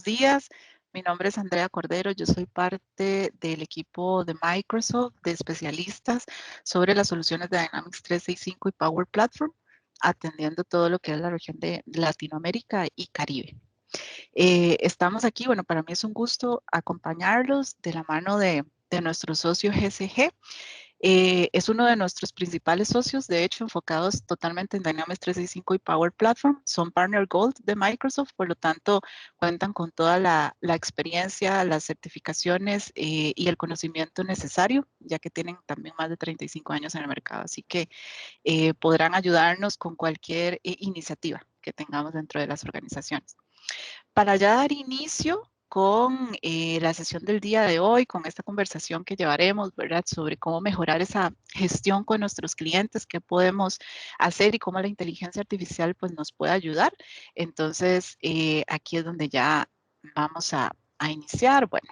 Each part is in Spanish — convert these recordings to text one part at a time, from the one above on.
días. Mi nombre es Andrea Cordero. Yo soy parte del equipo de Microsoft de especialistas sobre las soluciones de Dynamics 365 y Power Platform, atendiendo todo lo que es la región de Latinoamérica y Caribe. Estamos aquí, bueno, para mí es un gusto acompañarlos de la mano de nuestro socio GSG. Es uno de nuestros principales socios, de hecho, enfocados totalmente en Dynamics 365 y Power Platform. Son Partner Gold de Microsoft, por lo tanto, cuentan con toda la experiencia, las certificaciones y el conocimiento necesario, ya que tienen también más de 35 años en el mercado. Así que podrán ayudarnos con cualquier iniciativa que tengamos dentro de las organizaciones. Para ya dar inicio con la sesión del día de hoy, con esta conversación que llevaremos, ¿verdad? Sobre cómo mejorar esa gestión con nuestros clientes, qué podemos hacer y cómo la inteligencia artificial pues, nos puede ayudar. Entonces, aquí es donde ya vamos a iniciar. Bueno,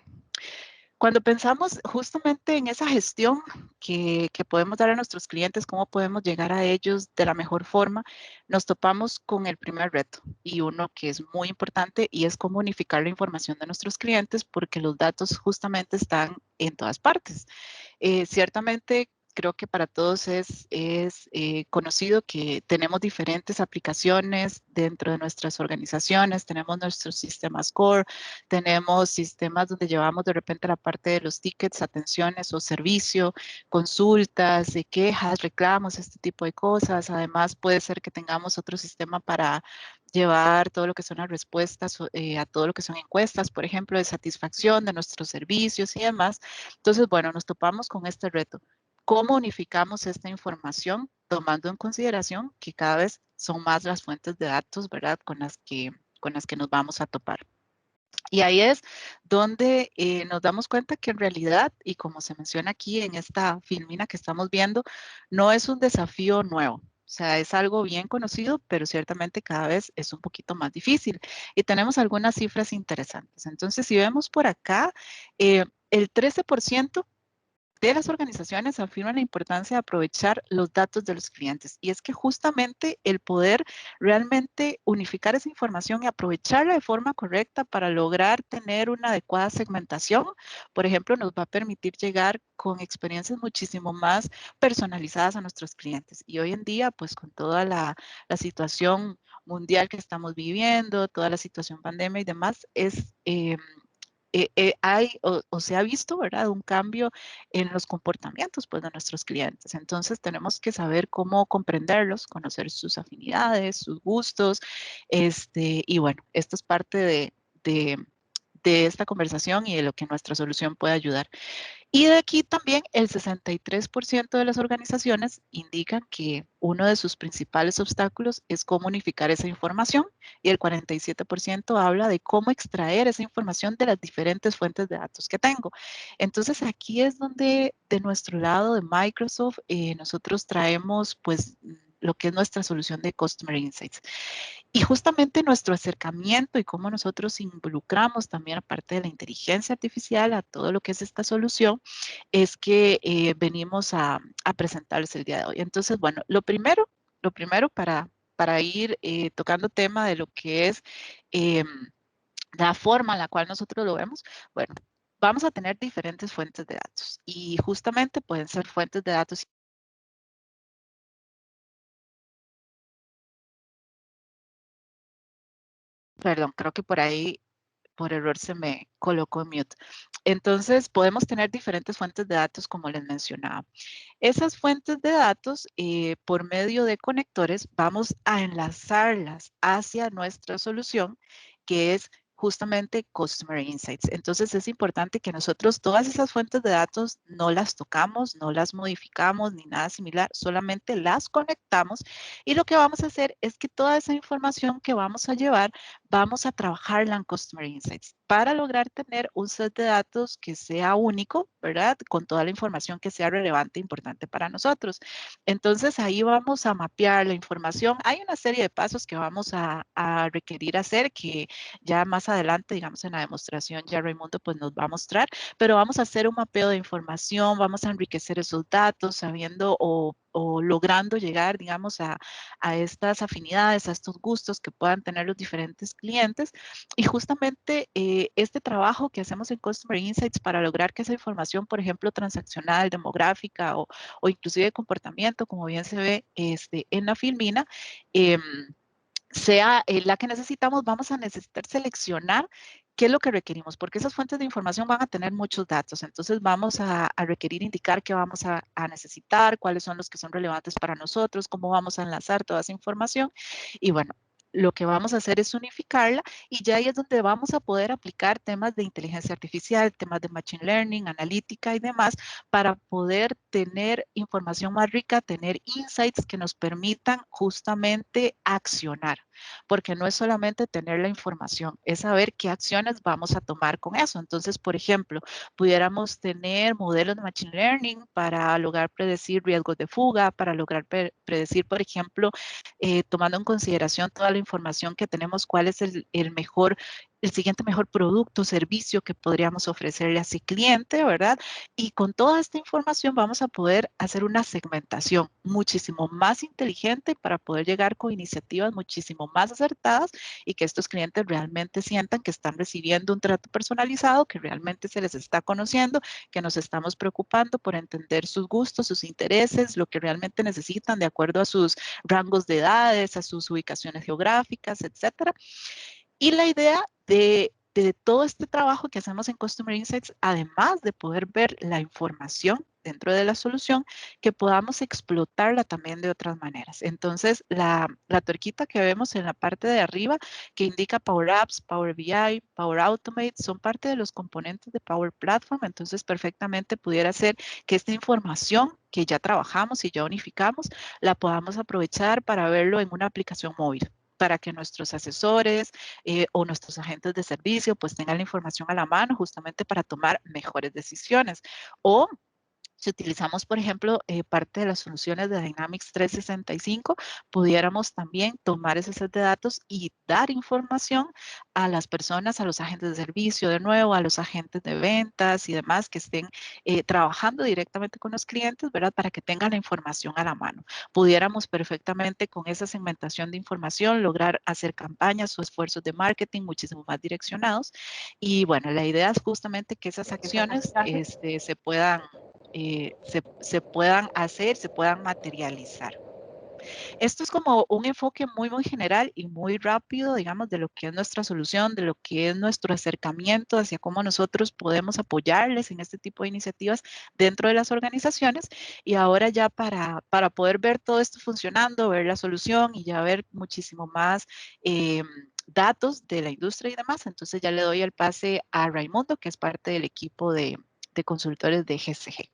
cuando pensamos justamente en esa gestión que podemos dar a nuestros clientes, cómo podemos llegar a ellos de la mejor forma, nos topamos con el primer reto y uno que es muy importante y es cómo unificar la información de nuestros clientes porque los datos justamente están en todas partes. Ciertamente, creo que para todos es conocido que tenemos diferentes aplicaciones dentro de nuestras organizaciones, tenemos nuestros sistemas core, tenemos sistemas donde llevamos de repente la parte de los tickets, atenciones o servicio, consultas, quejas, reclamos, este tipo de cosas. Además, puede ser que tengamos otro sistema para llevar todo lo que son las respuestas a todo lo que son encuestas, por ejemplo, de satisfacción de nuestros servicios y demás. Entonces, bueno, nos topamos con este reto. ¿Cómo unificamos esta información tomando en consideración que cada vez son más las fuentes de datos, ¿verdad? Con las que nos vamos a topar. Y ahí es donde nos damos cuenta que en realidad, y como se menciona aquí en esta filmina que estamos viendo, no es un desafío nuevo. O sea, es algo bien conocido, pero ciertamente cada vez es un poquito más difícil. Y tenemos algunas cifras interesantes. Entonces, si vemos por acá, el 13% de las organizaciones afirman la importancia de aprovechar los datos de los clientes. Y es que justamente el poder realmente unificar esa información y aprovecharla de forma correcta para lograr tener una adecuada segmentación, por ejemplo, nos va a permitir llegar con experiencias muchísimo más personalizadas a nuestros clientes. Y hoy en día, pues con toda la situación mundial que estamos viviendo, toda la situación pandemia y demás, hay o se ha visto, ¿verdad? Un cambio en los comportamientos pues, de nuestros clientes. Entonces tenemos que saber cómo comprenderlos, conocer sus afinidades, sus gustos, y bueno, esto es parte de esta conversación y de lo que nuestra solución puede ayudar. Y de aquí también el 63% de las organizaciones indican que uno de sus principales obstáculos es cómo unificar esa información y el 47% habla de cómo extraer esa información de las diferentes fuentes de datos que tengo. Entonces aquí es donde de nuestro lado de Microsoft nosotros traemos pues lo que es nuestra solución de Customer Insights. Y justamente nuestro acercamiento y cómo nosotros involucramos también, aparte de la inteligencia artificial, a todo lo que es esta solución, es que venimos a presentarles el día de hoy. Entonces, bueno, lo primero para ir tocando tema de lo que es eh, la forma en la cual nosotros lo vemos, bueno, vamos a tener diferentes fuentes de datos y justamente pueden ser fuentes de datos. Perdón, creo que por ahí por error se me colocó en mute. Entonces, podemos tener diferentes fuentes de datos, como les mencionaba. Esas fuentes de datos, por medio de conectores, vamos a enlazarlas hacia nuestra solución, que es justamente Customer Insights. Entonces, es importante que nosotros todas esas fuentes de datos no las tocamos, no las modificamos ni nada similar, solamente las conectamos y lo que vamos a hacer es que toda esa información que vamos a llevar, vamos a trabajarla en Customer Insights para lograr tener un set de datos que sea único, ¿verdad? Con toda la información que sea relevante e importante para nosotros. Entonces, ahí vamos a mapear la información. Hay una serie de pasos que vamos a requerir hacer que ya más adelante, digamos, en la demostración, ya Raimundo pues nos va a mostrar, pero vamos a hacer un mapeo de información, vamos a enriquecer esos datos sabiendo o o logrando llegar, digamos, a estas afinidades, a estos gustos que puedan tener los diferentes clientes. Y justamente este trabajo que hacemos en Customer Insights para lograr que esa información, por ejemplo, transaccional, demográfica o inclusive de comportamiento, como bien se ve en la filmina, sea la que necesitamos, vamos a necesitar seleccionar qué es lo que requerimos, porque esas fuentes de información van a tener muchos datos. Entonces vamos a requerir indicar qué vamos a necesitar, cuáles son los que son relevantes para nosotros, cómo vamos a enlazar toda esa información. Y bueno, lo que vamos a hacer es unificarla y ya ahí es donde vamos a poder aplicar temas de inteligencia artificial, temas de machine learning, analítica y demás, para poder tener información más rica, tener insights que nos permitan justamente accionar, porque no es solamente tener la información, es saber qué acciones vamos a tomar con eso. Entonces, por ejemplo, pudiéramos tener modelos de machine learning para lograr predecir riesgos de fuga, para lograr predecir, por ejemplo, tomando en consideración toda la información que tenemos, cuál es el siguiente mejor producto o servicio que podríamos ofrecerle a ese cliente, ¿verdad? Y con toda esta información vamos a poder hacer una segmentación muchísimo más inteligente para poder llegar con iniciativas muchísimo más acertadas y que estos clientes realmente sientan que están recibiendo un trato personalizado, que realmente se les está conociendo, que nos estamos preocupando por entender sus gustos, sus intereses, lo que realmente necesitan de acuerdo a sus rangos de edades, a sus ubicaciones geográficas, etcétera. Y la idea de todo este trabajo que hacemos en Customer Insights, además de poder ver la información dentro de la solución, que podamos explotarla también de otras maneras. Entonces, la tuerquita que vemos en la parte de arriba, que indica Power Apps, Power BI, Power Automate, son parte de los componentes de Power Platform. Entonces, perfectamente pudiera ser que esta información que ya trabajamos y ya unificamos, la podamos aprovechar para verlo en una aplicación móvil, para que nuestros asesores o nuestros agentes de servicio pues tengan la información a la mano justamente para tomar mejores decisiones. O si utilizamos, por ejemplo, parte de las soluciones de Dynamics 365, pudiéramos también tomar ese set de datos y dar información a las personas, a los agentes de servicio, de nuevo, a los agentes de ventas y demás que estén trabajando directamente con los clientes, ¿verdad? Para que tengan la información a la mano. Pudiéramos perfectamente con esa segmentación de información lograr hacer campañas o esfuerzos de marketing muchísimo más direccionados. Y bueno, la idea es justamente que esas acciones se puedan hacer, se puedan materializar. Esto es como un enfoque muy, muy general y muy rápido, digamos, de lo que es nuestra solución, de lo que es nuestro acercamiento hacia cómo nosotros podemos apoyarles en este tipo de iniciativas dentro de las organizaciones. Y ahora ya para poder ver todo esto funcionando, ver la solución y ya ver muchísimo más datos de la industria y demás, entonces ya le doy el pase a Raimundo, que es parte del equipo de consultores de GCG.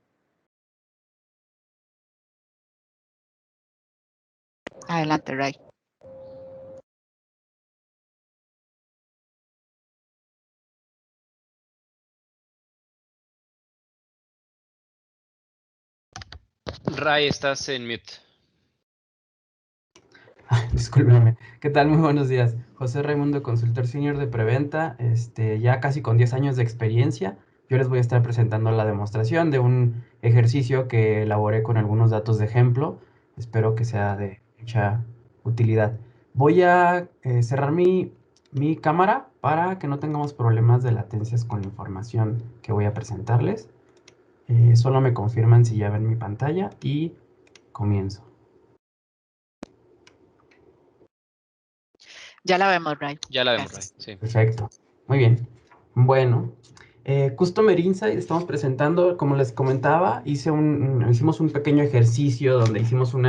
Adelante, Ray. Ray, estás en mute. Discúlpeme. ¿Qué tal? Muy buenos días. José Raimundo, consultor senior de preventa, ya casi con 10 años de experiencia. Yo les voy a estar presentando la demostración de un ejercicio que elaboré con algunos datos de ejemplo. Espero que sea de mucha utilidad. Voy a cerrar mi cámara para que no tengamos problemas de latencias con la información que voy a presentarles. Solo me confirman si ya ven mi pantalla y comienzo. Ya la vemos, Ray. Ya la vemos, Ray. Sí. Perfecto. Muy bien. Bueno, Customer Insight estamos presentando, como les comentaba, hicimos un pequeño ejercicio donde hicimos un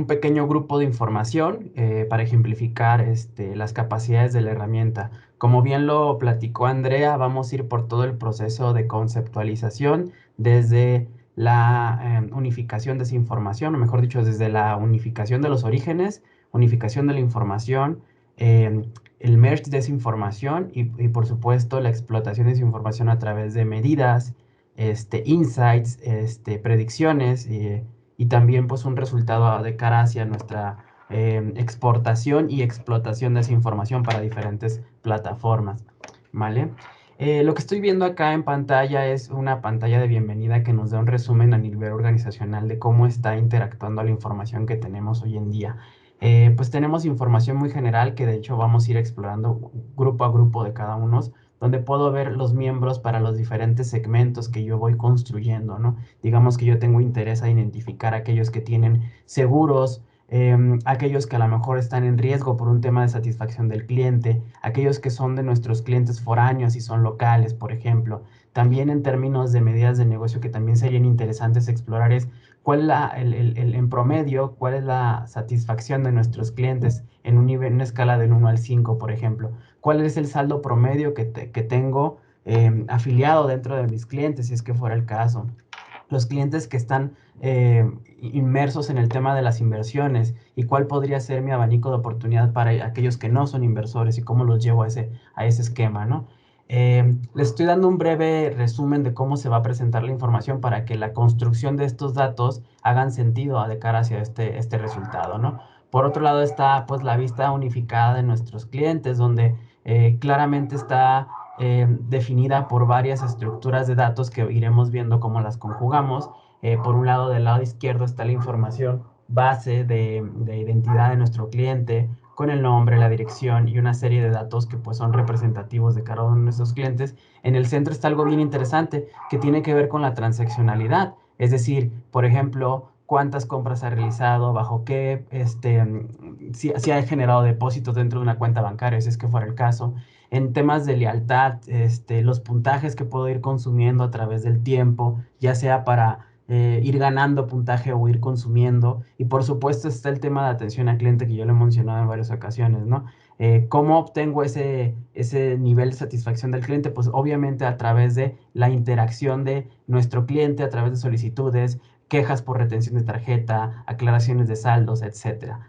pequeño grupo de información para ejemplificar las capacidades de la herramienta. Como bien lo platicó Andrea, vamos a ir por todo el proceso de conceptualización desde la unificación de esa información, o mejor dicho, desde la unificación de los orígenes, unificación de la información, el merge de esa información y por supuesto la explotación de esa información a través de medidas, insights, predicciones y también pues un resultado de cara hacia nuestra exportación y explotación de esa información para diferentes plataformas, ¿vale? Lo que estoy viendo acá en pantalla es una pantalla de bienvenida que nos da un resumen a nivel organizacional de cómo está interactuando la información que tenemos hoy en día. Pues tenemos información muy general que de hecho vamos a ir explorando grupo a grupo de cada uno, donde puedo ver los miembros para los diferentes segmentos que yo voy construyendo, ¿no? Digamos que yo tengo interés a identificar aquellos que tienen seguros, aquellos que a lo mejor están en riesgo por un tema de satisfacción del cliente, aquellos que son de nuestros clientes foráneos y son locales, por ejemplo. También en términos de medidas de negocio que también serían interesantes explorar es cuál es en promedio, cuál es la satisfacción de nuestros clientes en un nivel, una escala del 1 al 5, por ejemplo. ¿Cuál es el saldo promedio que tengo afiliado dentro de mis clientes, si es que fuera el caso? Los clientes que están inmersos en el tema de las inversiones y cuál podría ser mi abanico de oportunidad para aquellos que no son inversores y cómo los llevo a ese esquema, ¿no? Les estoy dando un breve resumen de cómo se va a presentar la información para que la construcción de estos datos hagan sentido de cara hacia este resultado, ¿no? Por otro lado está pues la vista unificada de nuestros clientes, donde claramente está definida por varias estructuras de datos que iremos viendo cómo las conjugamos. Por un lado, del lado izquierdo está la información base de identidad de nuestro cliente, con el nombre, la dirección y una serie de datos que pues son representativos de cada uno de nuestros clientes. En el centro está algo bien interesante que tiene que ver con la transaccionalidad, es decir, por ejemplo, cuántas compras ha realizado, bajo qué, si ha generado depósitos dentro de una cuenta bancaria, si es que fuera el caso. En temas de lealtad, los puntajes que puedo ir consumiendo a través del tiempo, ya sea para ir ganando puntaje o ir consumiendo. Y por supuesto está el tema de atención al cliente que yo le he mencionado en varias ocasiones, ¿no? ¿Cómo obtengo ese nivel de satisfacción del cliente? Pues obviamente a través de la interacción de nuestro cliente, a través de solicitudes, quejas por retención de tarjeta, aclaraciones de saldos, etcétera.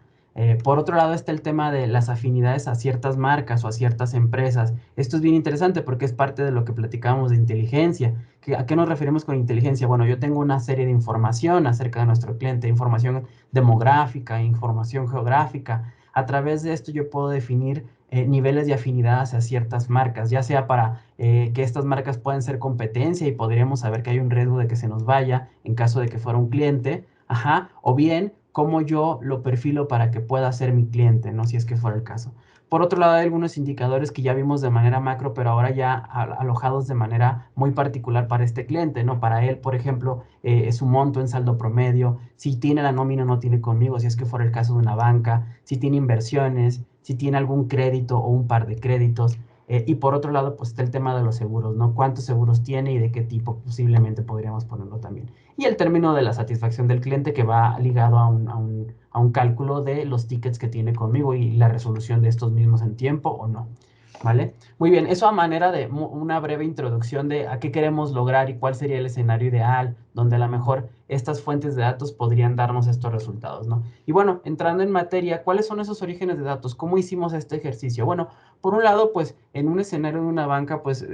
Por otro lado está el tema de las afinidades a ciertas marcas o a ciertas empresas. Esto es bien interesante porque es parte de lo que platicábamos de inteligencia. ¿A qué nos referimos con inteligencia? Bueno, yo tengo una serie de información acerca de nuestro cliente, información demográfica, información geográfica. A través de esto yo puedo definir niveles de afinidad hacia ciertas marcas, ya sea para que estas marcas puedan ser competencia y podríamos saber que hay un riesgo de que se nos vaya en caso de que fuera un cliente, ajá, o bien cómo yo lo perfilo para que pueda ser mi cliente, ¿no? Si es que fuera el caso. Por otro lado, hay algunos indicadores que ya vimos de manera macro, pero ahora ya alojados de manera muy particular para este cliente, ¿no? Para él, por ejemplo, es su monto en saldo promedio, si tiene la nómina o no tiene conmigo, si es que fuera el caso de una banca, si tiene inversiones, si tiene algún crédito o un par de créditos. Y por otro lado, pues está el tema de los seguros, ¿no? ¿Cuántos seguros tiene y de qué tipo posiblemente podríamos ponerlo también? Y el término de la satisfacción del cliente que va ligado a un cálculo de los tickets que tiene conmigo y la resolución de estos mismos en tiempo o no. ¿Vale? Muy bien, eso a manera de una breve introducción de a qué queremos lograr y cuál sería el escenario ideal, donde a lo mejor estas fuentes de datos podrían darnos estos resultados, ¿no? Y bueno, entrando en materia, ¿cuáles son esos orígenes de datos? ¿Cómo hicimos este ejercicio? Bueno, por un lado, pues en un escenario de una banca, pues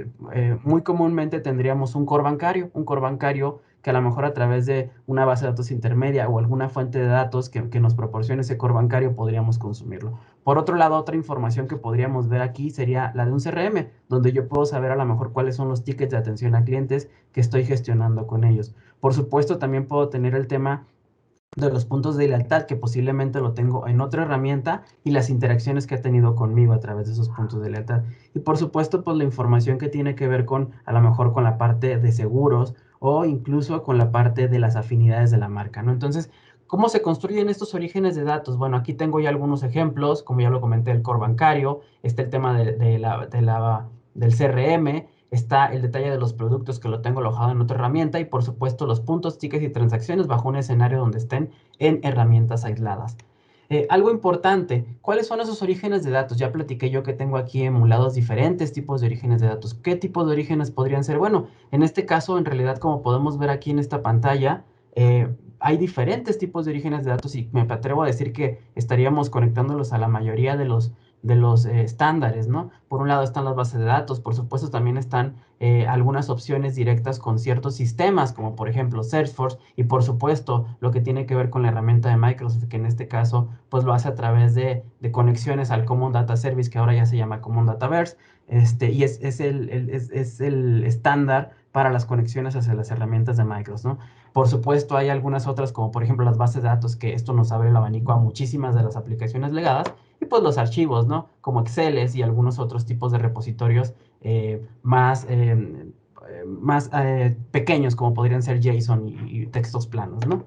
muy comúnmente tendríamos un core bancario que a lo mejor a través de una base de datos intermedia o alguna fuente de datos que nos proporcione ese core bancario podríamos consumirlo. Por otro lado, otra información que podríamos ver aquí sería la de un CRM, donde yo puedo saber a lo mejor cuáles son los tickets de atención a clientes que estoy gestionando con ellos. Por supuesto, también puedo tener el tema de los puntos de lealtad, que posiblemente lo tengo en otra herramienta, y las interacciones que ha tenido conmigo a través de esos puntos de lealtad. Y por supuesto, pues la información que tiene que ver con, a lo mejor con la parte de seguros o incluso con la parte de las afinidades de la marca, ¿no? Entonces, ¿cómo se construyen estos orígenes de datos? Bueno, aquí tengo ya algunos ejemplos, como ya lo comenté, el core bancario, está el tema del CRM, está el detalle de los productos que lo tengo alojado en otra herramienta y por supuesto los puntos, tickets y transacciones bajo un escenario donde estén en herramientas aisladas. Algo importante, ¿cuáles son esos orígenes de datos? Ya platiqué yo que tengo aquí emulados diferentes tipos de orígenes de datos. ¿Qué tipos de orígenes podrían ser? Bueno, en este caso, en realidad, como podemos ver aquí en esta pantalla, hay diferentes tipos de orígenes de datos y me atrevo a decir que estaríamos conectándolos a la mayoría de estándares, ¿no? Por un lado están las bases de datos, por supuesto también están algunas opciones directas con ciertos sistemas, como por ejemplo Salesforce, y por supuesto lo que tiene que ver con la herramienta de Microsoft, que en este caso pues lo hace a través de conexiones al Common Data Service, que ahora ya se llama Common Dataverse, y es el estándar para las conexiones hacia las herramientas de Microsoft, ¿no? Por supuesto, hay algunas otras, como por ejemplo las bases de datos, que esto nos abre el abanico a muchísimas de las aplicaciones legadas, y pues los archivos, ¿no? Como Excel y algunos otros tipos de repositorios más pequeños, como podrían ser JSON y textos planos, ¿no?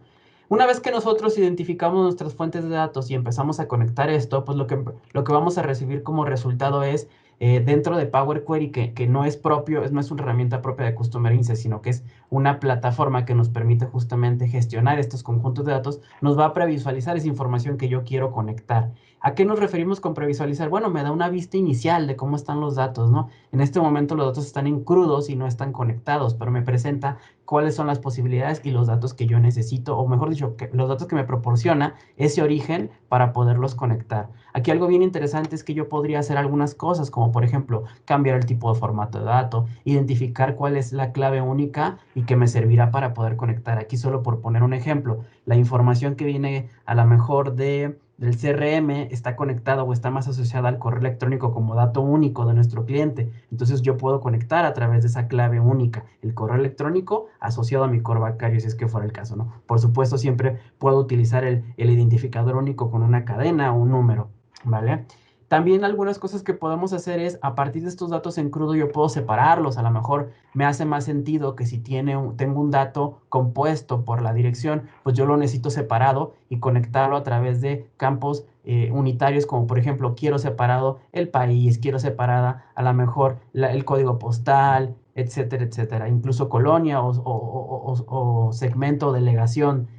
Una vez que nosotros identificamos nuestras fuentes de datos y empezamos a conectar esto, pues lo que vamos a recibir como resultado es dentro de Power Query, que no es no es una herramienta propia de Customer Insights, sino que es una plataforma que nos permite justamente gestionar estos conjuntos de datos, nos va a previsualizar esa información que yo quiero conectar. ¿A qué nos referimos con previsualizar? Bueno, me da una vista inicial de cómo están los datos, ¿no? En este momento los datos están en crudos y no están conectados, pero me presenta cuáles son las posibilidades y los datos que yo necesito, o mejor dicho, los datos que me proporciona ese origen para poderlos conectar. Aquí algo bien interesante es que yo podría hacer algunas cosas, como por ejemplo, cambiar el tipo de formato de dato, identificar cuál es la clave única y que me servirá para poder conectar. Aquí solo por poner un ejemplo, la información que viene a lo mejor del CRM está conectada o está más asociada al correo electrónico como dato único de nuestro cliente. Entonces yo puedo conectar a través de esa clave única el correo electrónico asociado a mi core bancario, si es que fuera el caso, ¿no? Por supuesto, siempre puedo utilizar el identificador único con una cadena o un número, ¿vale? También algunas cosas que podemos hacer es, a partir de estos datos en crudo, yo puedo separarlos. A lo mejor me hace más sentido que si tengo un dato compuesto por la dirección, pues yo lo necesito separado y conectarlo a través de campos unitarios, como por ejemplo, quiero separado el país, quiero separada a lo mejor el código postal, etcétera, etcétera. Incluso colonia o segmento o delegación,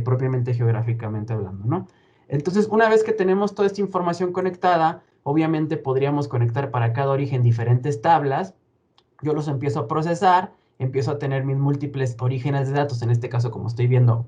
propiamente geográficamente hablando, ¿no? Entonces, una vez que tenemos toda esta información conectada, obviamente podríamos conectar para cada origen diferentes tablas. Yo los empiezo a procesar, empiezo a tener mis múltiples orígenes de datos, en este caso como estoy viendo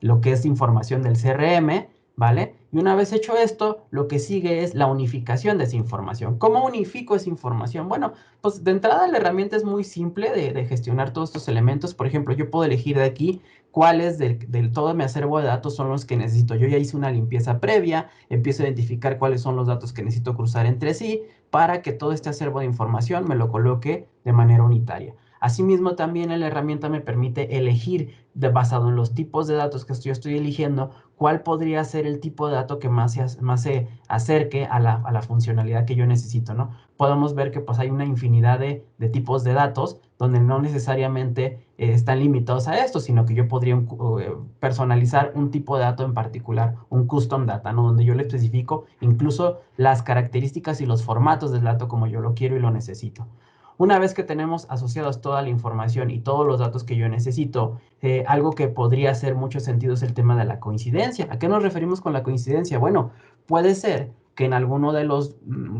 lo que es información del CRM, ¿vale? Y una vez hecho esto, lo que sigue es la unificación de esa información. ¿Cómo unifico esa información? Bueno, pues de entrada la herramienta es muy simple de gestionar todos estos elementos. Por ejemplo, yo puedo elegir de aquí cuáles del todo mi acervo de datos son los que necesito. Yo ya hice una limpieza previa, empiezo a identificar cuáles son los datos que necesito cruzar entre sí para que todo este acervo de información me lo coloque de manera unitaria. Asimismo, también la herramienta me permite elegir, basado en los tipos de datos que yo estoy eligiendo, cuál podría ser el tipo de dato que más se acerque a la funcionalidad que yo necesito, ¿no? Podemos ver que pues hay una infinidad de tipos de datos donde no necesariamente están limitados a esto, sino que yo podría personalizar un tipo de dato en particular, un custom data, ¿no? Donde yo le especifico incluso las características y los formatos del dato como yo lo quiero y lo necesito. Una vez que tenemos asociados toda la información y todos los datos que yo necesito, algo que podría hacer mucho sentido es el tema de la coincidencia. ¿A qué nos referimos con la coincidencia? Bueno, puede ser que en alguno de los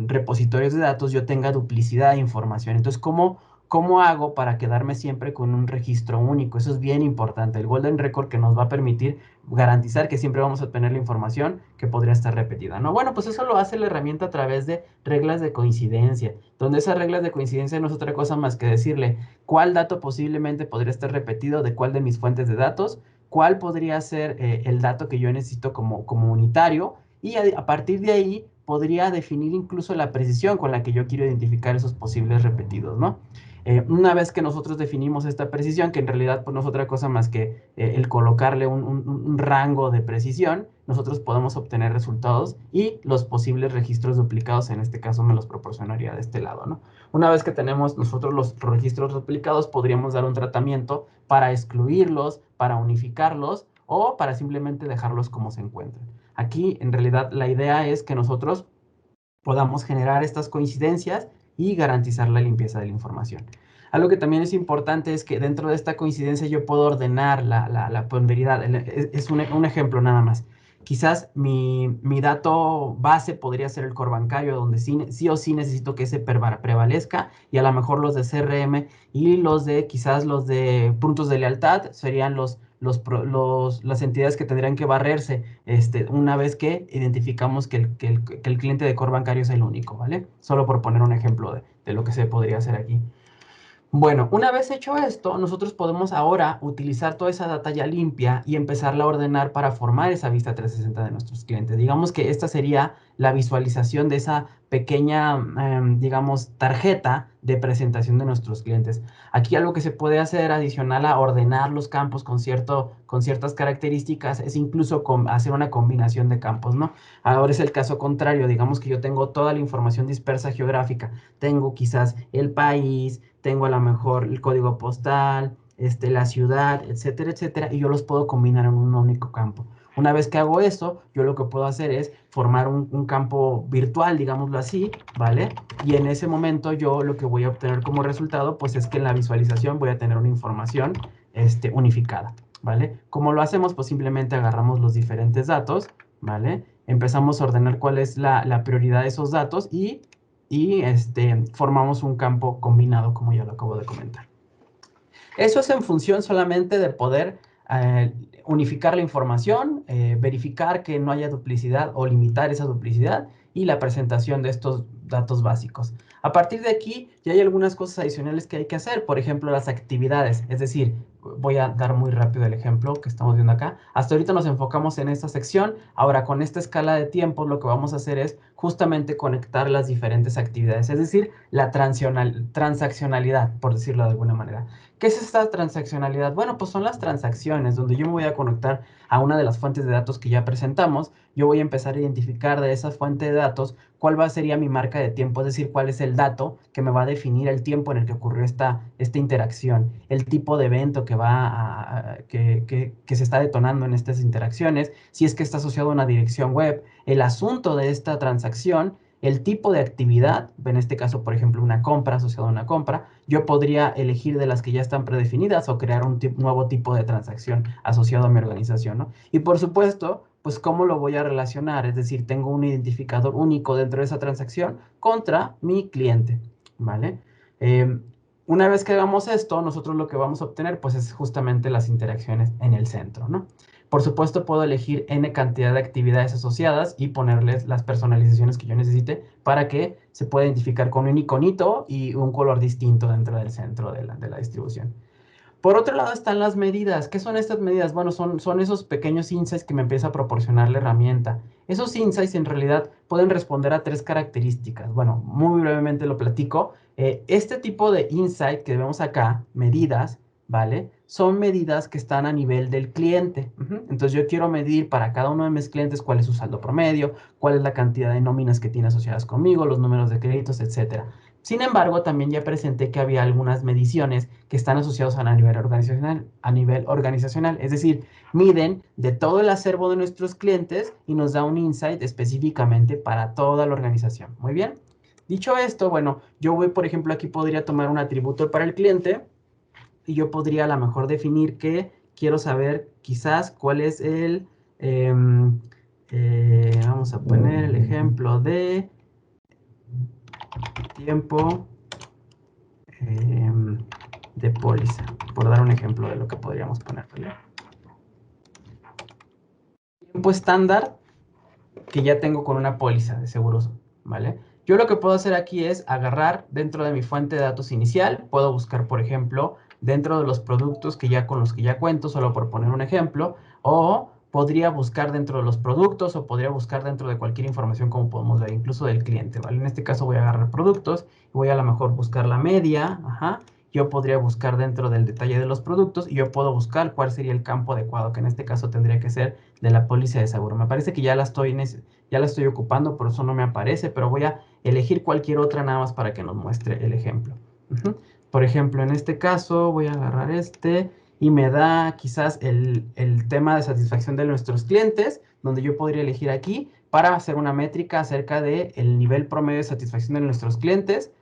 repositorios de datos yo tenga duplicidad de información. Entonces, ¿cómo hago para quedarme siempre con un registro único? Eso es bien importante. El Golden Record que nos va a permitir garantizar que siempre vamos a tener la información que podría estar repetida, ¿no? Bueno, pues eso lo hace la herramienta a través de reglas de coincidencia, donde esas reglas de coincidencia no es otra cosa más que decirle cuál dato posiblemente podría estar repetido de cuál de mis fuentes de datos, cuál podría ser el dato que yo necesito como unitario, y a partir de ahí podría definir incluso la precisión con la que yo quiero identificar esos posibles repetidos, ¿no? Una vez que nosotros definimos esta precisión, que en realidad pues, no es otra cosa más que el colocarle un rango de precisión, nosotros podemos obtener resultados y los posibles registros duplicados, en este caso me los proporcionaría de este lado, ¿no? Una vez que tenemos nosotros los registros duplicados, podríamos dar un tratamiento para excluirlos, para unificarlos o para simplemente dejarlos como se encuentran. Aquí, en realidad, la idea es que nosotros podamos generar estas coincidencias y garantizar la limpieza de la información. Algo que también es importante es que dentro de esta coincidencia yo puedo ordenar la ponderidad. Es un ejemplo nada más. Quizás mi dato base podría ser el core bancario, donde sí o sí necesito que ese prevalezca, y a lo mejor los de CRM y quizás los de puntos de lealtad serían los las entidades que tendrían que barrerse una vez que identificamos que el cliente de core bancario es el único, ¿vale? Solo por poner un ejemplo de lo que se podría hacer aquí. Bueno, una vez hecho esto, nosotros podemos ahora utilizar toda esa data ya limpia y empezarla a ordenar para formar esa vista 360 de nuestros clientes. Digamos que esta sería la visualización de esa pequeña, digamos, tarjeta de presentación de nuestros clientes. Aquí algo que se puede hacer adicional a ordenar los campos con ciertas características es incluso hacer una combinación de campos, ¿no? Ahora es el caso contrario, digamos que yo tengo toda la información dispersa geográfica. Tengo quizás el país, tengo a lo mejor el código postal, la ciudad, etcétera, etcétera, y yo los puedo combinar en un único campo. Una vez que hago eso, yo lo que puedo hacer es formar un campo virtual, digámoslo así, ¿vale? Y en ese momento yo lo que voy a obtener como resultado, pues es que en la visualización voy a tener una información unificada, ¿vale? ¿Cómo lo hacemos? Pues simplemente agarramos los diferentes datos, ¿vale? Empezamos a ordenar cuál es la prioridad de esos datos y formamos un campo combinado, como ya lo acabo de comentar. Eso es en función solamente de poder unificar la información, verificar que no haya duplicidad o limitar esa duplicidad y la presentación de estos datos básicos. A partir de aquí ya hay algunas cosas adicionales que hay que hacer, por ejemplo, las actividades, es decir, voy a dar muy rápido el ejemplo que estamos viendo acá. Hasta ahorita nos enfocamos en esta sección. Ahora, con esta escala de tiempo, lo que vamos a hacer es justamente conectar las diferentes actividades, es decir, la transaccionalidad, por decirlo de alguna manera. ¿Qué es esta transaccionalidad? Bueno, pues son las transacciones donde yo me voy a conectar a una de las fuentes de datos que ya presentamos. Yo voy a empezar a identificar de esa fuente de datos cuál sería mi marca de tiempo, es decir, cuál es el dato que me va a definir el tiempo en el que ocurrió esta interacción, el tipo de evento que se está detonando en estas interacciones, si es que está asociado a una dirección web, el asunto de esta transacción, el tipo de actividad, en este caso, por ejemplo, una compra asociada a una compra. Yo podría elegir de las que ya están predefinidas o crear un nuevo tipo de transacción asociado a mi organización, ¿no? Y por supuesto, pues cómo lo voy a relacionar, es decir, tengo un identificador único dentro de esa transacción contra mi cliente, ¿vale? Una vez que hagamos esto, nosotros lo que vamos a obtener, pues es justamente las interacciones en el centro, ¿no? Por supuesto, puedo elegir N cantidad de actividades asociadas y ponerles las personalizaciones que yo necesite para que se pueda identificar con un iconito y un color distinto dentro del centro de la distribución. Por otro lado están las medidas. ¿Qué son estas medidas? Bueno, son esos pequeños insights que me empieza a proporcionar la herramienta. Esos insights en realidad pueden responder a 3 características. Bueno, muy brevemente lo platico. Este tipo de insight que vemos acá, medidas, ¿vale? Son medidas que están a nivel del cliente. Entonces yo quiero medir para cada uno de mis clientes cuál es su saldo promedio, cuál es la cantidad de nóminas que tiene asociadas conmigo, los números de créditos, etcétera. Sin embargo, también ya presenté que había algunas mediciones que están asociadas a nivel organizacional, es decir, miden de todo el acervo de nuestros clientes y nos da un insight específicamente para toda la organización. Muy bien. Dicho esto, bueno, yo por ejemplo, aquí podría tomar un atributo para el cliente y yo podría a lo mejor definir que quiero saber quizás cuál es vamos a poner el ejemplo de tiempo de póliza, por dar un ejemplo de lo que podríamos poner, ¿vale? Tiempo estándar que ya tengo con una póliza de seguros, ¿vale? Yo lo que puedo hacer aquí es agarrar dentro de mi fuente de datos inicial, puedo buscar, por ejemplo, dentro de los productos con los que ya cuento, solo por poner un ejemplo, o podría buscar dentro de los productos o podría buscar dentro de cualquier información como podemos ver, incluso del cliente, ¿vale? En este caso voy a agarrar productos y voy a lo mejor buscar la media, yo podría buscar dentro del detalle de los productos y yo puedo buscar cuál sería el campo adecuado, que en este caso tendría que ser de la póliza de seguro. Me parece que ya la estoy ocupando, por eso no me aparece, pero voy a elegir cualquier otra nada más para que nos muestre el ejemplo. Por ejemplo, en este caso voy a agarrar y me da quizás el tema de satisfacción de nuestros clientes, donde yo podría elegir aquí para hacer una métrica acerca del nivel promedio de satisfacción de nuestros clientes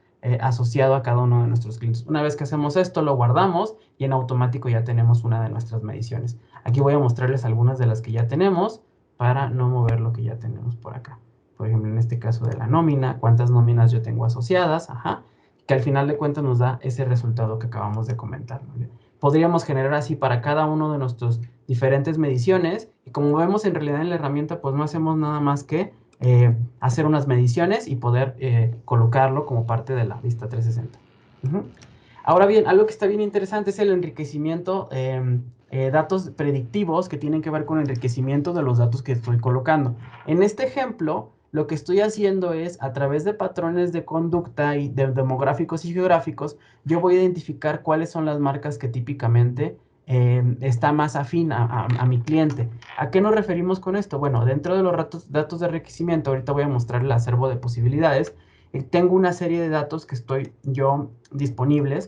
asociado a cada uno de nuestros clientes. Una vez que hacemos esto, lo guardamos y en automático ya tenemos una de nuestras mediciones. Aquí voy a mostrarles algunas de las que ya tenemos para no mover lo que ya tenemos por acá. Por ejemplo, en este caso de la nómina, cuántas nóminas yo tengo asociadas, que al final de cuentas nos da ese resultado que acabamos de comentar, ¿vale? Podríamos generar así para cada uno de nuestros diferentes mediciones. Y como vemos, en realidad en la herramienta, pues no hacemos nada más que hacer unas mediciones y poder colocarlo como parte de la vista 360. Ahora bien, algo que está bien interesante es el enriquecimiento, datos predictivos que tienen que ver con el enriquecimiento de los datos que estoy colocando. En este ejemplo, lo que estoy haciendo es, a través de patrones de conducta y de demográficos y geográficos, yo voy a identificar cuáles son las marcas que típicamente está más afín a mi cliente. ¿A qué nos referimos con esto? Bueno, dentro de los datos de enriquecimiento, ahorita voy a mostrar el acervo de posibilidades. Tengo una serie de datos que tengo yo disponibles,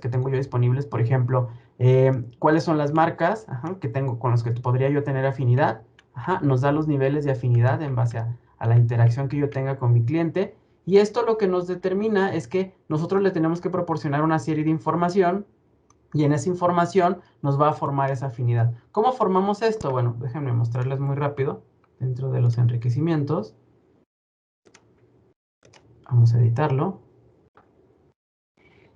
por ejemplo, cuáles son las marcas que tengo con las que podría yo tener afinidad. Nos da los niveles de afinidad en base a la interacción que yo tenga con mi cliente. Y esto lo que nos determina es que nosotros le tenemos que proporcionar una serie de información y en esa información nos va a formar esa afinidad. ¿Cómo formamos esto? Bueno, déjenme mostrarles muy rápido dentro de los enriquecimientos. Vamos a editarlo.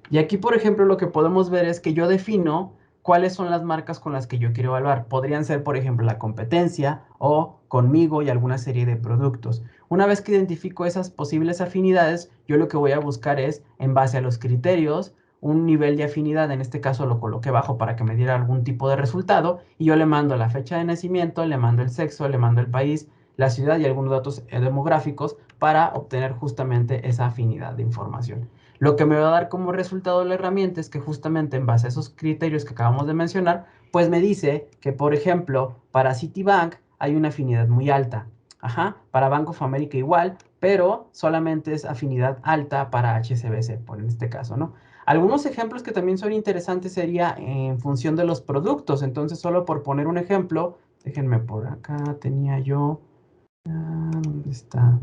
Y aquí, por ejemplo, lo que podemos ver es que yo defino cuáles son las marcas con las que yo quiero evaluar. Podrían ser, por ejemplo, la competencia o conmigo y alguna serie de productos. Una vez que identifico esas posibles afinidades, yo lo que voy a buscar es, en base a los criterios, un nivel de afinidad. En este caso lo coloqué bajo para que me diera algún tipo de resultado. Y yo le mando la fecha de nacimiento, le mando el sexo, le mando el país, la ciudad y algunos datos demográficos para obtener justamente esa afinidad de información. Lo que me va a dar como resultado la herramienta es que justamente en base a esos criterios que acabamos de mencionar, pues me dice que, por ejemplo, para Citibank hay una afinidad muy alta. Para Bank of America igual, pero solamente es afinidad alta para HSBC, por en este caso, ¿no? Algunos ejemplos que también son interesantes sería en función de los productos. Entonces, solo por poner un ejemplo, déjenme por acá, tenía yo... ¿dónde está?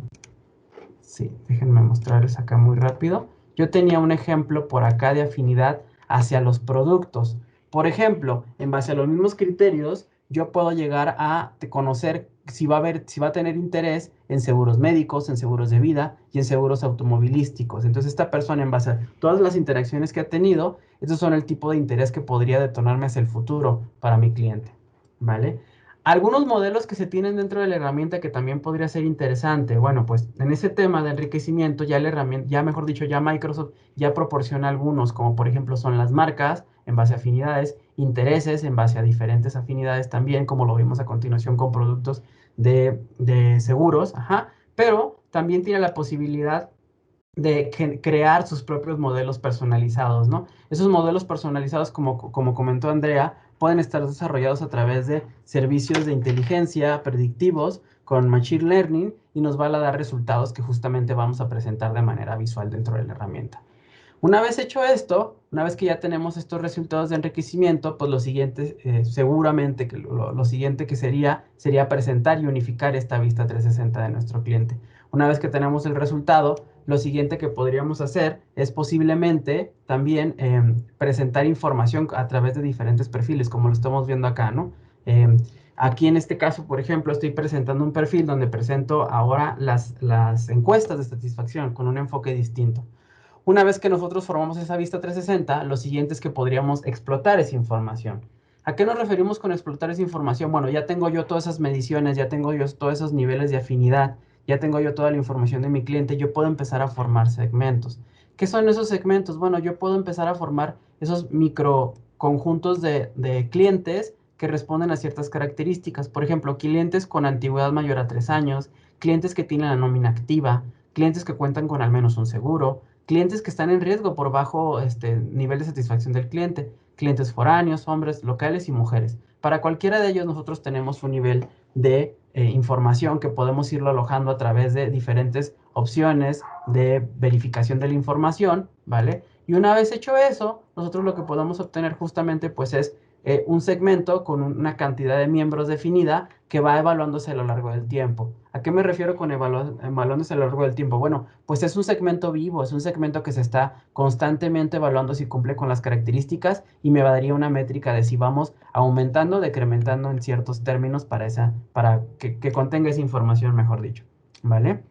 Sí, déjenme mostrarles acá muy rápido. Yo tenía un ejemplo por acá de afinidad hacia los productos. Por ejemplo, en base a los mismos criterios, yo puedo llegar a conocer si va a tener interés en seguros médicos, en seguros de vida y en seguros automovilísticos. Entonces, esta persona, en base a todas las interacciones que ha tenido, estos son el tipo de interés que podría detonarme hacia el futuro para mi cliente, ¿vale? Algunos modelos que se tienen dentro de la herramienta que también podría ser interesante. Bueno, pues en ese tema de enriquecimiento ya la herramienta, ya mejor dicho, ya Microsoft ya proporciona algunos, como por ejemplo son las marcas en base a afinidades, intereses en base a diferentes afinidades también, como lo vimos a continuación con productos de seguros, pero también tiene la posibilidad de crear sus propios modelos personalizados, ¿no? Esos modelos personalizados, como comentó Andrea, pueden estar desarrollados a través de servicios de inteligencia predictivos con Machine Learning y nos van a dar resultados que justamente vamos a presentar de manera visual dentro de la herramienta. Una vez hecho esto, una vez que ya tenemos estos resultados de enriquecimiento, pues lo siguiente, seguramente que lo siguiente que sería presentar y unificar esta vista 360 de nuestro cliente. Una vez que tenemos el resultado, lo siguiente que podríamos hacer es posiblemente también presentar información a través de diferentes perfiles, como lo estamos viendo acá, ¿no? Aquí en este caso, por ejemplo, estoy presentando un perfil donde presento ahora las encuestas de satisfacción con un enfoque distinto. Una vez que nosotros formamos esa vista 360, lo siguiente es que podríamos explotar esa información. ¿A qué nos referimos con explotar esa información? Bueno, ya tengo yo todas esas mediciones, ya tengo yo todos esos niveles de afinidad, ya tengo yo toda la información de mi cliente, yo puedo empezar a formar segmentos. ¿Qué son esos segmentos? Bueno, yo puedo empezar a formar esos micro conjuntos de clientes que responden a ciertas características. Por ejemplo, clientes con antigüedad mayor a 3 años, clientes que tienen la nómina activa, clientes que cuentan con al menos un seguro, clientes que están en riesgo por bajo nivel de satisfacción del cliente, clientes foráneos, hombres, locales y mujeres. Para cualquiera de ellos nosotros tenemos un nivel de información que podemos irlo alojando a través de diferentes opciones de verificación de la información, ¿vale? Y una vez hecho eso, nosotros lo que podemos obtener justamente pues es un segmento con una cantidad de miembros definida que va evaluándose a lo largo del tiempo. ¿A qué me refiero con evaluándose a lo largo del tiempo? Bueno, pues es un segmento vivo, es un segmento que se está constantemente evaluando si cumple con las características y me daría una métrica de si vamos aumentando o decrementando en ciertos términos para que contenga esa información, mejor dicho, ¿vale?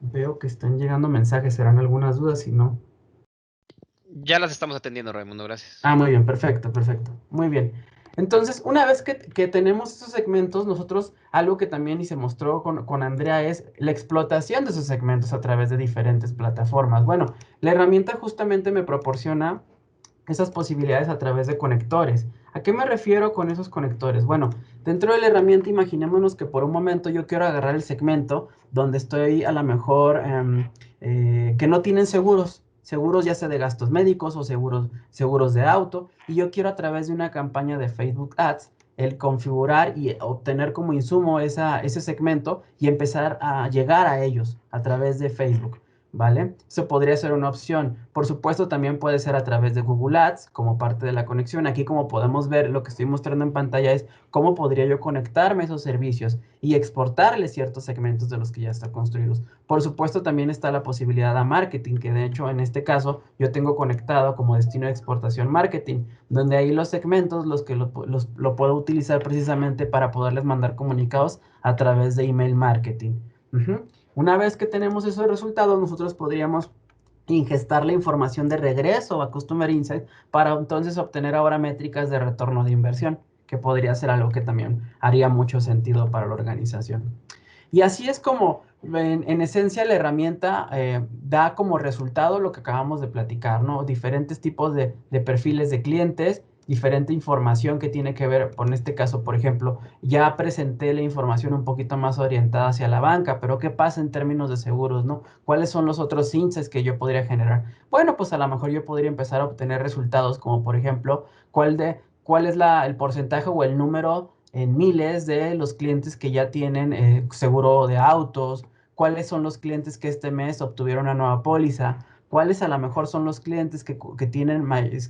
Veo que están llegando mensajes, serán algunas dudas, si no. Ya las estamos atendiendo, Raimundo, gracias. Ah, muy bien, perfecto, perfecto. Muy bien. Entonces, una vez que tenemos esos segmentos, nosotros, algo que también y se mostró con Andrea es la explotación de esos segmentos a través de diferentes plataformas. Bueno, la herramienta justamente me proporciona esas posibilidades a través de conectores. ¿A qué me refiero con esos conectores? Bueno, dentro de la herramienta imaginémonos que por un momento yo quiero agarrar el segmento donde estoy a lo mejor que no tienen seguros, seguros ya sea de gastos médicos o seguros de auto, y yo quiero a través de una campaña de Facebook Ads el configurar y obtener como insumo ese segmento y empezar a llegar a ellos a través de Facebook. ¿Vale? Eso podría ser una opción. Por supuesto, también puede ser a través de Google Ads como parte de la conexión. Aquí, como podemos ver, lo que estoy mostrando en pantalla es cómo podría yo conectarme a esos servicios y exportarle ciertos segmentos de los que ya están construidos. Por supuesto, también está la posibilidad a marketing, que de hecho en este caso yo tengo conectado como destino de exportación marketing, donde ahí los segmentos lo puedo utilizar precisamente para poderles mandar comunicados a través de email marketing. Una vez que tenemos esos resultados, nosotros podríamos ingestar la información de regreso a Customer Insight para entonces obtener ahora métricas de retorno de inversión, que podría ser algo que también haría mucho sentido para la organización. Y así es como, en esencia, la herramienta da como resultado lo que acabamos de platicar, ¿no? Diferentes tipos de perfiles de clientes, diferente información que tiene que ver, en este caso, por ejemplo, ya presenté la información un poquito más orientada hacia la banca, pero ¿qué pasa en términos de seguros, no? ¿Cuáles son los otros insights que yo podría generar? Bueno, pues a lo mejor yo podría empezar a obtener resultados como, por ejemplo, cuál es el porcentaje o el número en miles de los clientes que ya tienen seguro de autos, cuáles son los clientes que este mes obtuvieron una nueva póliza, cuáles a lo mejor son los clientes que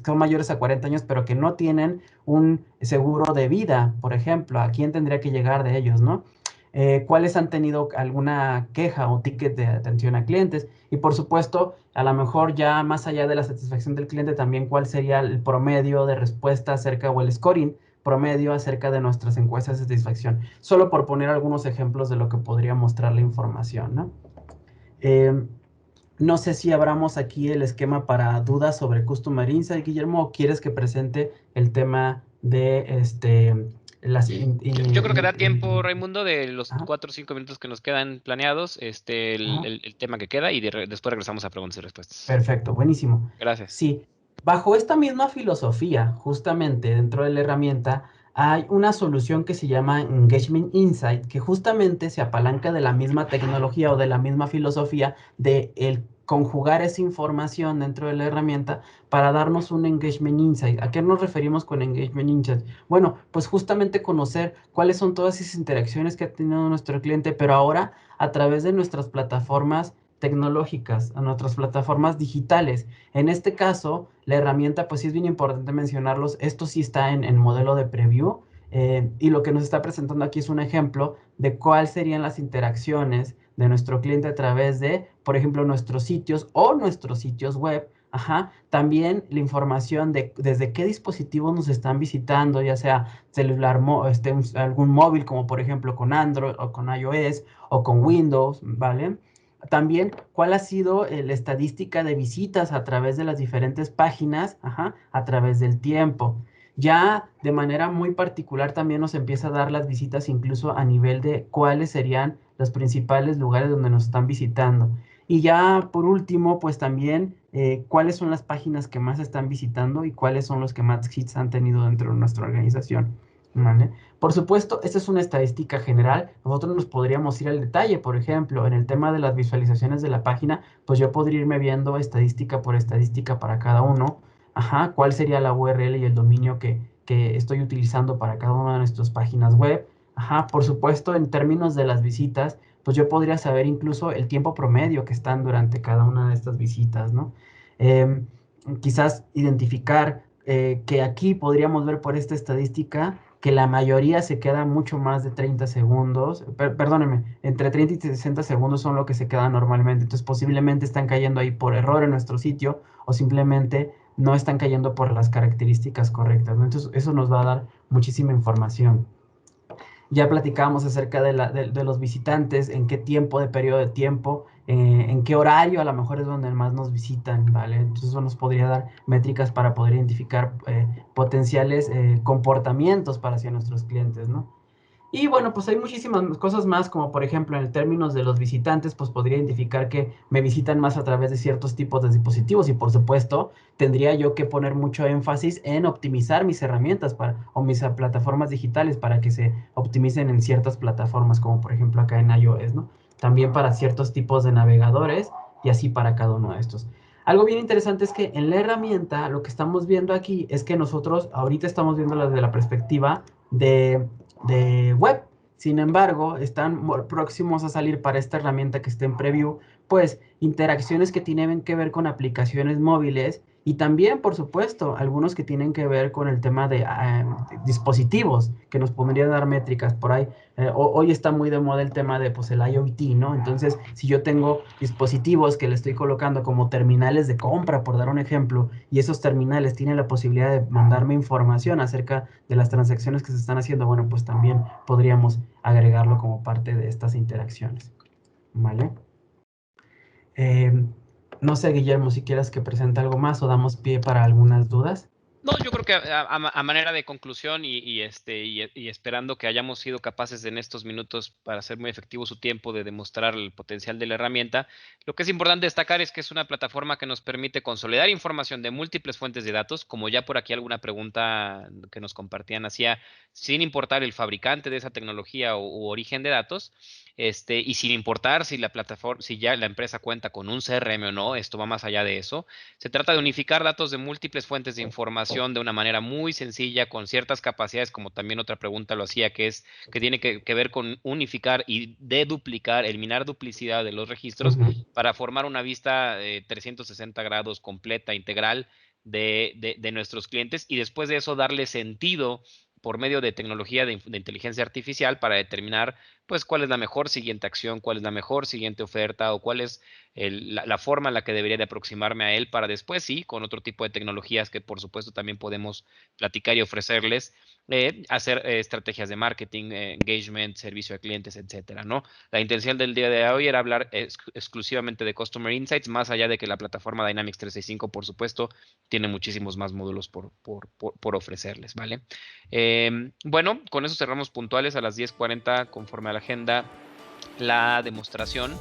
son mayores a 40 años pero que no tienen un seguro de vida, por ejemplo, ¿a quién tendría que llegar de ellos, no? Cuáles han tenido alguna queja o ticket de atención a clientes y por supuesto, a lo mejor ya más allá de la satisfacción del cliente, también cuál sería el promedio de respuesta acerca o el scoring promedio acerca de nuestras encuestas de satisfacción. Solo por poner algunos ejemplos de lo que podría mostrar la información, ¿no? No sé si abramos aquí el esquema para dudas sobre Customer Insight, Guillermo, o quieres que presente el tema de Yo creo que da tiempo, Raimundo, de los Ajá. 4 o 5 minutos que nos quedan planeados, el tema que queda y después regresamos a preguntas y respuestas. Perfecto, buenísimo. Gracias. Sí, bajo esta misma filosofía, justamente dentro de la herramienta, hay una solución que se llama Engagement Insight, que justamente se apalanca de la misma tecnología o de la misma filosofía de el conjugar esa información dentro de la herramienta para darnos un Engagement Insight. ¿A qué nos referimos con Engagement Insight? Bueno, pues justamente conocer cuáles son todas esas interacciones que ha tenido nuestro cliente, pero ahora a través de nuestras plataformas tecnológicas, a nuestras plataformas digitales. En este caso, la herramienta, pues sí es bien importante mencionarlos, esto sí está en modelo de preview, y lo que nos está presentando aquí es un ejemplo de cuáles serían las interacciones de nuestro cliente a través de, por ejemplo, nuestros sitios o nuestros sitios web. Ajá. También la información de desde qué dispositivos nos están visitando, ya sea celular, algún móvil, como por ejemplo con Android o con iOS o con Windows, ¿vale? También, ¿cuál ha sido la estadística de visitas a través de las diferentes páginas, ajá, a través del tiempo? Ya de manera muy particular también nos empieza a dar las visitas incluso a nivel de cuáles serían los principales lugares donde nos están visitando. Y ya por último, pues también cuáles son las páginas que más están visitando y cuáles son los que más hits han tenido dentro de nuestra organización. ¿Vale? Por supuesto, esta es una estadística general. Nosotros nos podríamos ir al detalle, por ejemplo, en el tema de las visualizaciones de la página, pues yo podría irme viendo estadística por estadística para cada uno. Ajá, cuál sería la URL y el dominio que estoy utilizando para cada una de nuestras páginas web. Ajá, por supuesto, en términos de las visitas, pues yo podría saber incluso el tiempo promedio que están durante cada una de estas visitas, ¿no? Em, Quizás identificar que aquí podríamos ver por esta estadística que la mayoría se queda mucho más de 30 segundos, perdónenme, entre 30 y 60 segundos son lo que se queda normalmente, entonces posiblemente están cayendo ahí por error en nuestro sitio o simplemente no están cayendo por las características correctas, ¿no? Entonces eso nos va a dar muchísima información. Ya platicábamos acerca de los visitantes, en qué tiempo, de periodo de tiempo, en qué horario a lo mejor es donde más nos visitan, ¿vale? Entonces eso nos podría dar métricas para poder identificar potenciales comportamientos para hacia nuestros clientes, ¿no? Y bueno, pues hay muchísimas cosas más, como por ejemplo en términos de los visitantes, pues podría identificar que me visitan más a través de ciertos tipos de dispositivos y por supuesto tendría yo que poner mucho énfasis en optimizar mis herramientas o mis plataformas digitales para que se optimicen en ciertas plataformas, como por ejemplo acá en iOS, ¿no? También para ciertos tipos de navegadores y así para cada uno de estos. Algo bien interesante es que en la herramienta lo que estamos viendo aquí es que nosotros ahorita estamos viendo desde la perspectiva de web. Sin embargo, están próximos a salir para esta herramienta que está en preview, pues interacciones que tienen que ver con aplicaciones móviles y también, por supuesto, algunos que tienen que ver con el tema de dispositivos, que nos podrían dar métricas por ahí. Hoy está muy de moda el tema de pues, el IoT, ¿no? Entonces, si yo tengo dispositivos que le estoy colocando como terminales de compra, por dar un ejemplo, y esos terminales tienen la posibilidad de mandarme información acerca de las transacciones que se están haciendo, bueno, pues también podríamos agregarlo como parte de estas interacciones, ¿vale? Eh, no sé, Guillermo, si quieras que presente algo más o damos pie para algunas dudas. No, yo creo que a manera de conclusión y esperando que hayamos sido capaces en estos minutos para hacer muy efectivo su tiempo de demostrar el potencial de la herramienta, lo que es importante destacar es que es una plataforma que nos permite consolidar información de múltiples fuentes de datos, como ya por aquí alguna pregunta que nos compartían hacía, sin importar el fabricante de esa tecnología u origen de datos. Y sin importar si la plataforma, si ya la empresa cuenta con un CRM o no, esto va más allá de eso. Se trata de unificar datos de múltiples fuentes de información de una manera muy sencilla, con ciertas capacidades, como también otra pregunta lo hacía, que tiene que ver con unificar y deduplicar, eliminar duplicidad de los registros para formar una vista 360 grados completa, integral de nuestros clientes y después de eso darle sentido por medio de tecnología de inteligencia artificial para determinar pues cuál es la mejor siguiente acción, cuál es la mejor siguiente oferta o cuál es la forma en la que debería de aproximarme a él para después, sí, con otro tipo de tecnologías que por supuesto también podemos platicar y ofrecerles, hacer estrategias de marketing, engagement, servicio a clientes, etcétera, ¿no? La intención del día de hoy era hablar exclusivamente de Customer Insights, más allá de que la plataforma Dynamics 365, por supuesto, tiene muchísimos más módulos por ofrecerles, ¿vale? Bueno, con eso cerramos puntuales a las 10:40 conforme a la agenda la demostración.